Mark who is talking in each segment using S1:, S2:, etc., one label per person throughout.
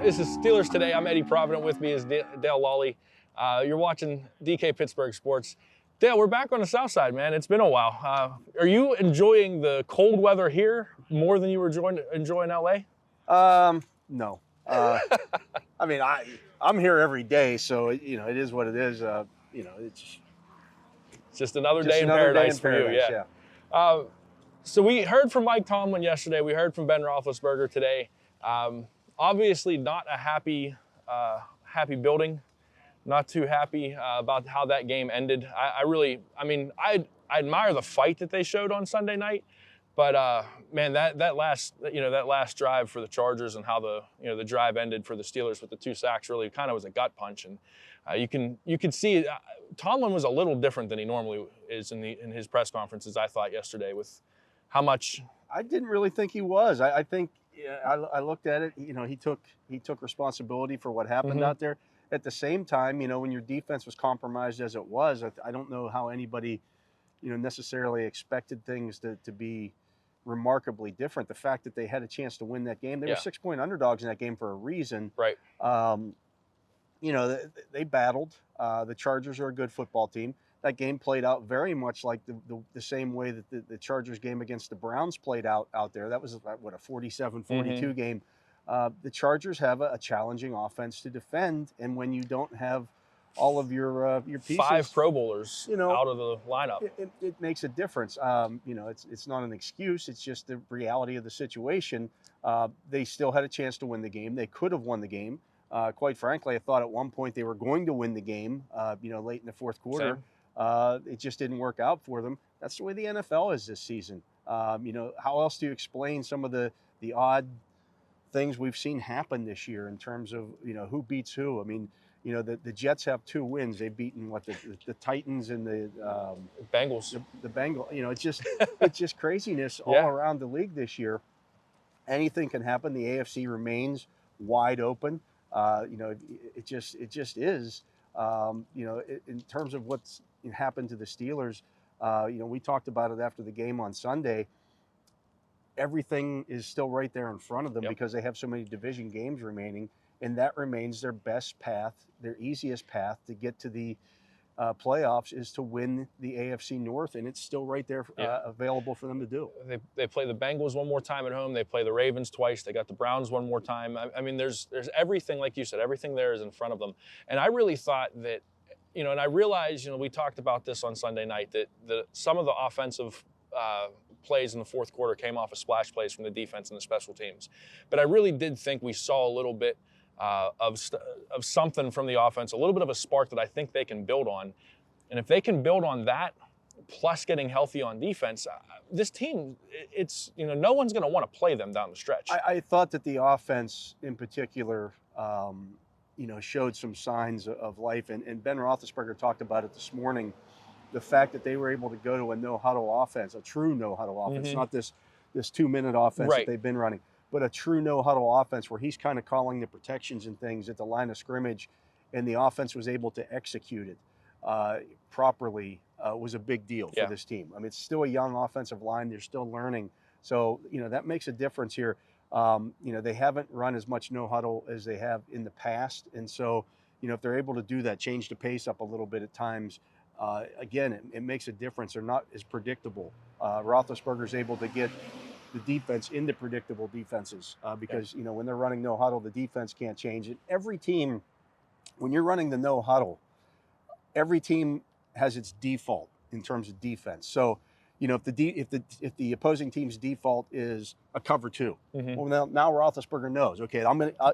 S1: This is Steelers Today. I'm Eddie Provident. With me is Dale Lolley. You're watching DK Pittsburgh Sports. Dale, we're back on the south side, man. It's been a while. Are you enjoying the cold weather here more than you were enjoying LA?
S2: No. I mean, I'm here every day, so it is what it is. It's
S1: just another day in paradise for you.
S2: Yeah.
S1: So we heard from Mike Tomlin yesterday. We heard from Ben Roethlisberger today. Obviously, not a happy building. Not too happy about how that game ended. I admire the fight that they showed on Sunday night, but man, that last drive for the Chargers and how the drive ended for the Steelers with the 2 sacks really kind of was a gut punch, and you can see Tomlin was a little different than he normally is in his press conferences. I thought yesterday with how much.
S2: I didn't really think he was. I think I looked at it. He took responsibility for what happened out there. At the same time, when your defense was compromised as it was, I don't know how anybody, necessarily expected things to be remarkably different. The fact that they had a chance to win that game, they were 6-point underdogs in that game for a reason.
S1: Right.
S2: They battled. The Chargers are a good football team. That game played out very much like the same way that the Chargers game against the Browns played out there. That was, a 47-42 game. The Chargers have a challenging offense to defend, and when you don't have all of your pieces,
S1: 5 Pro Bowlers out of the lineup,
S2: it makes a difference. It's not an excuse. It's just the reality of the situation. They still had a chance to win the game. They could have won the game. Quite frankly, I thought at one point they were going to win the game. Late in the fourth quarter, it just didn't work out for them. That's the way the NFL is this season. How else do you explain some of the odd things we've seen happen this year in terms of who beats who? I mean, the Jets have 2 wins. They've beaten the Titans and the
S1: Bengals.
S2: The Bengals. It's just craziness all around the league this year. Anything can happen. The AFC remains wide open. It just is. In terms of what's happened to the Steelers, we talked about it after the game on Sunday. Everything is still right there in front of them because they have so many division games remaining, and that remains their best path, their easiest path to get to the playoffs is to win the AFC North, and it's still right there available for them to do.
S1: They play the Bengals one more time at home. They play the Ravens twice. They got the Browns one more time. I mean, there's everything, like you said, everything there is in front of them. And I really thought that, and I realized, we talked about this on Sunday night, that some of the offensive plays in the fourth quarter came off of splash plays from the defense and the special teams. But I really did think we saw a little bit of something from the offense, a little bit of a spark that I think they can build on. And if they can build on that, plus getting healthy on defense, this team, it's, no one's going to want to play them down the stretch.
S2: I thought that the offense in particular, showed some signs of life. And Ben Roethlisberger talked about it this morning. The fact that they were able to go to a no-huddle offense, a true no-huddle offense, not this 2-minute offense that they've been running, but a true no-huddle offense where he's kind of calling the protections and things at the line of scrimmage, and the offense was able to execute it properly was a big deal for this team. I mean, it's still a young offensive line. They're still learning. So, that makes a difference here. They haven't run as much no-huddle as they have in the past. And so, if they're able to do that, change the pace up a little bit at times, again, it makes a difference. They're not as predictable. Roethlisberger's able to get the defense into predictable defenses because, when they're running no huddle, the defense can't change it. Every team, when you're running the no huddle, every team has its default in terms of defense. So, if the opposing team's default is a cover 2, well, now Roethlisberger knows, okay,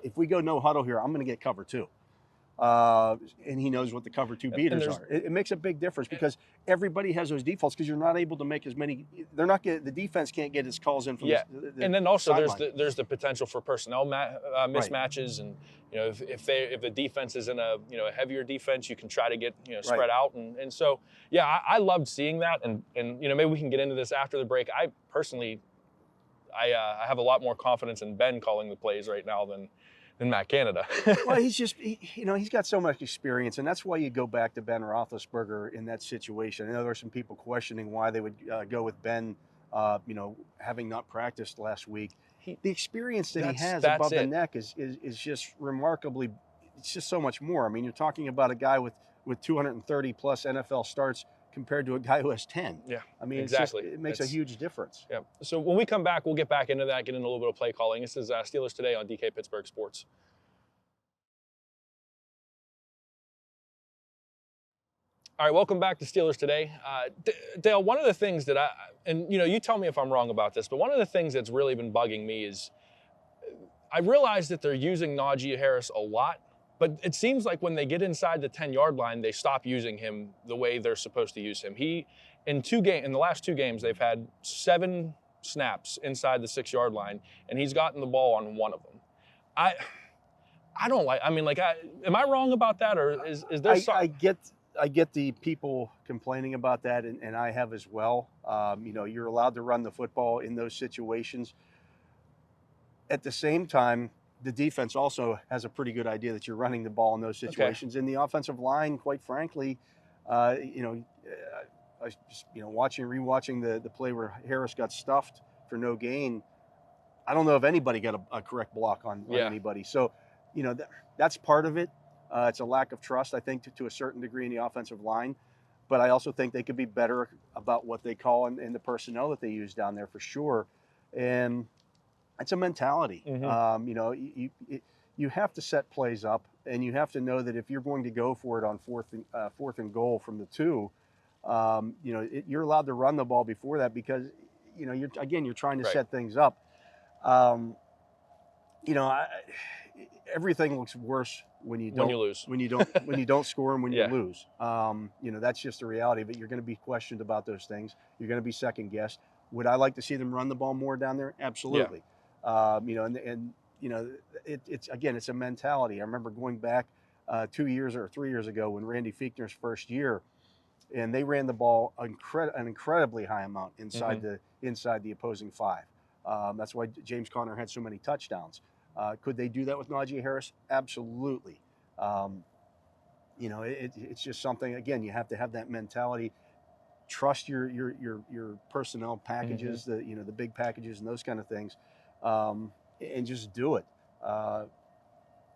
S2: if we go no huddle here, I'm going to get cover 2. And he knows what the cover 2 beaters are. It makes a big difference because everybody has those defaults because you're not able to make as many. The defense can't get its calls in from the
S1: and then also
S2: sideline.
S1: there's the potential for personnel mismatches, and if the defense is in a heavier defense, you can try to get spread out, and so I loved seeing that, and maybe we can get into this after the break. I personally, I have a lot more confidence in Ben calling the plays right now than Matt Canada.
S2: Well, he's got so much experience, and that's why you go back to Ben Roethlisberger in that situation. I know there are some people questioning why they would go with Ben, having not practiced last week. the experience that he has above the neck is just remarkably. It's just so much more. I mean, you're talking about a guy with 230 plus NFL starts compared to a guy who has 10.
S1: Yeah,
S2: I mean,
S1: exactly.
S2: It makes a huge difference.
S1: Yeah. So when we come back, we'll get back into that, get into a little bit of play calling. This is Steelers Today on DK Pittsburgh Sports. All right, welcome back to Steelers Today. Dale, one of the things that and you tell me if I'm wrong about this, but one of the things that's really been bugging me is I realize that they're using Najee Harris a lot, but it seems like when they get inside the 10-yard line, they stop using him the way they're supposed to use him. In the last 2 games, they've had 7 snaps inside the 6-yard line, and he's gotten the ball on 1 of them. I don't like. I mean, am I wrong about that, or is there something?
S2: I get the people complaining about that, and I have as well. You're allowed to run the football in those situations. At the same time, the defense also has a pretty good idea that you're running the ball in those situations. Okay. And the offensive line, quite frankly, I was just, rewatching the play where Harris got stuffed for no gain. I don't know if anybody got a correct block on anybody. So, that's part of it. It's a lack of trust, I think, to a certain degree in the offensive line. But I also think they could be better about what they call and the personnel that they use down there for sure. And it's a mentality. Mm-hmm. You have to set plays up, and you have to know that if you're going to go for it on fourth and goal from the 2, you're allowed to run the ball before that because, you're trying to set things up. Everything looks worse when you lose, when you don't score, and when you lose. That's just the reality of it. You're going to be questioned about those things. You're going to be second guessed. Would I like to see them run the ball more down there? Absolutely. It's a mentality. I remember going back 2 years or 3 years ago when Randy Fichtner's first year, and they ran the ball an incredibly high amount inside the opposing 5. That's why James Conner had so many touchdowns. Could they do that with Najee Harris? Absolutely. It's just something. Again, you have to have that mentality. Trust your personnel packages, the big packages and those kind of things, and just do it.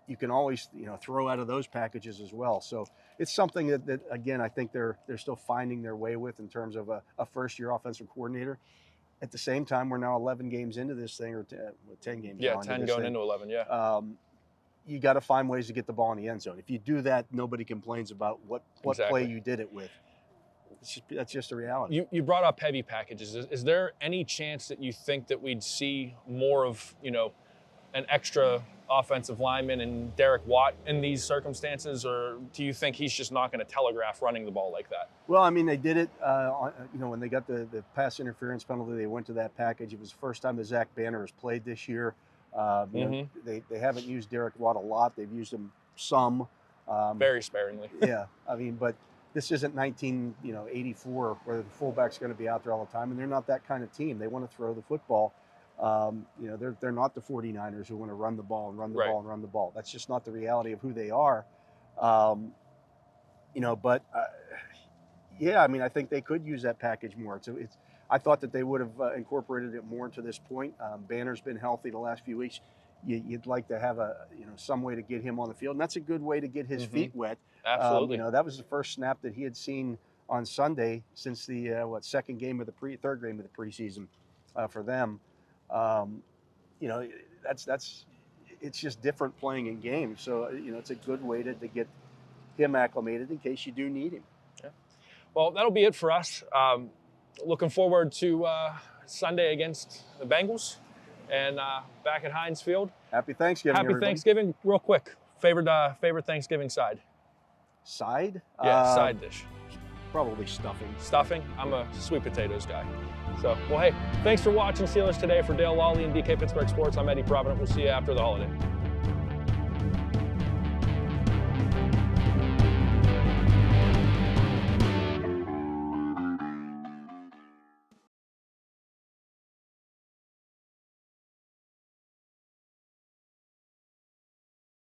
S2: You can always throw out of those packages as well. So it's something that again I think they're still finding their way with in terms of a first-year offensive coordinator. At the same time, we're now 11 games into this thing, or 10 games.
S1: Yeah, 10 going into 11. Yeah.
S2: You got to find ways to get the ball in the end zone. If you do that, nobody complains about what play you did it with. That's just a reality.
S1: You brought up heavy packages. Is there any chance that you think that we'd see more of an extra offensive lineman and Derek Watt in these circumstances, or do you think he's just not going to telegraph running the ball like that?
S2: Well, I mean, they did it. When they got the pass interference penalty, they went to that package. It was the first time that Zach Banner has played this year. They haven't used Derek Watt a lot. They've used him some,
S1: very sparingly.
S2: Yeah, I mean, but this isn't 1984 where the fullback's going to be out there all the time, and they're not that kind of team. They want to throw the football. They're not the 49ers who want to run the ball and run the ball and run the ball. That's just not the reality of who they are. I mean, I think they could use that package more. So I thought that they would have incorporated it more to this point. Banner's been healthy the last few weeks. You'd like to have some way to get him on the field, and that's a good way to get his feet wet.
S1: Absolutely.
S2: That was the first snap that he had seen on Sunday since the third game of the preseason for them. It's just different playing in games. So, it's a good way to get him acclimated in case you do need him.
S1: Yeah. Well, that'll be it for us. Looking forward to Sunday against the Bengals and back at Heinz Field.
S2: Happy Thanksgiving, everybody.
S1: Thanksgiving. Real quick, favorite Thanksgiving side?
S2: Side?
S1: Yeah, side dish.
S2: Probably stuffing.
S1: Stuffing? I'm a sweet potatoes guy. So, well, hey, thanks for watching Steelers Today. For Dale Lolley and DK Pittsburgh Sports, I'm Eddie Provident. We'll see you after the holiday.